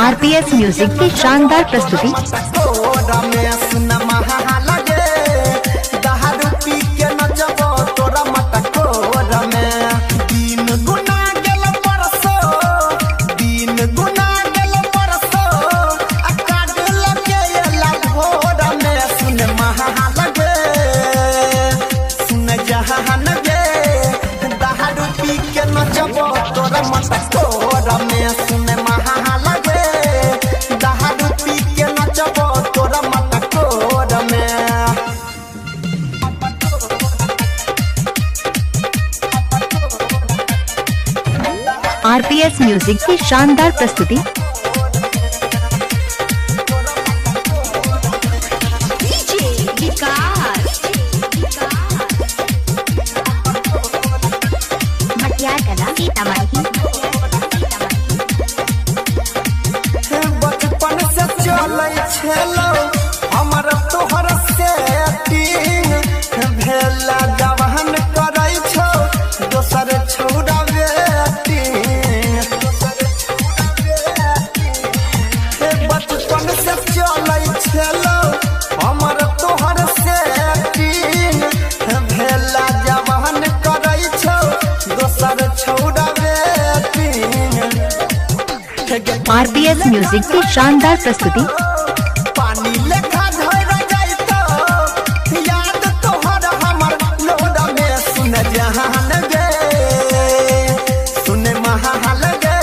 RPS music की शानदार प्रस्तुति। आरपीएस म्यूजिक की शानदार प्रस्तुति। बचपन से चले छलो हमर तोहर सेटिंग भेला गवाहन करै छो दोसर छौड़ा वेटिंग। बचपन से चले छलो हमर तोहर सेटिंग भेला गवाहन करै छो दोसर छौड़ा वेटिंग। आरपीएस म्यूजिक की शानदार प्रस्तुति। पानी लेखा झर जाइतो याद तोहर हमर लोड में सुन जहान गे सुन महाल गे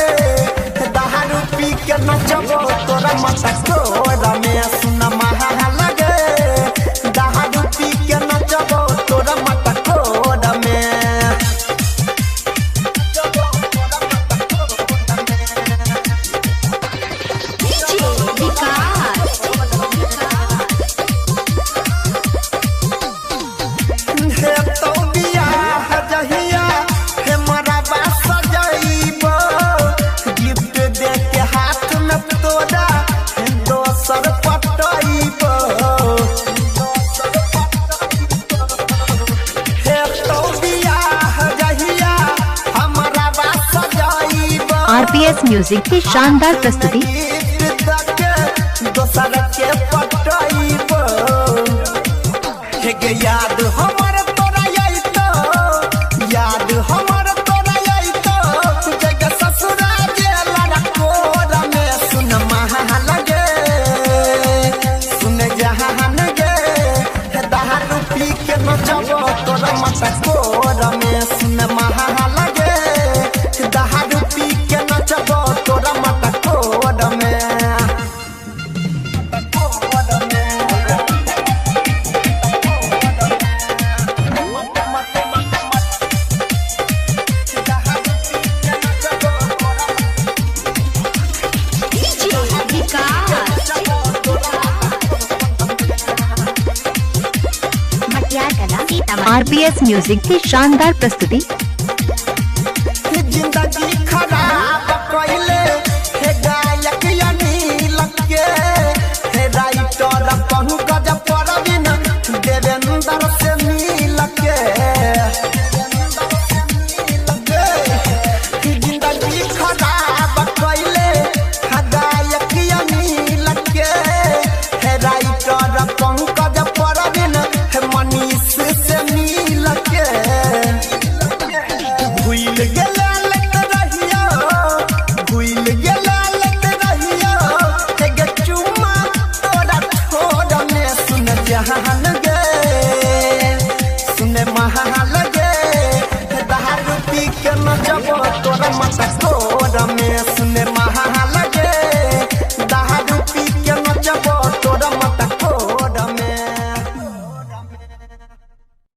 दारू पी के नचबो तोरा मत कोर में सुन महाल गे दारू पी के नचबो तोरा मत कोर में। आरपीएस म्यूजिक की शानदार प्रस्तुति। याद हमर तोरा आइतो याद हमर तोरा आइतो जग ससुरा जेला कोर में सुन महाल गे सुन जहान गे दारू पी के नचबो तोरा मत कोर में सुन महाल गे दारू पी के नचबो तोरा मत कोर में। आरपीएस म्यूजिक की शानदार प्रस्तुति। जिंदगी खराब कइले हे गायक अनिल के हे राइटर कहू गज परवीन देवेंद्र से मिल के। जिंदगी खराब कइले हे गायक अनिल के हे राइटर कहू गज परवीन हे मनीष से मिल के। भूल गेला लत रहियो भूल गेला लत रहियो हे चुम्मा तोरा छोड़ में सुन जहान गे सुन महाल गे दारू पी के नचबो तोरा मत कोर में सुन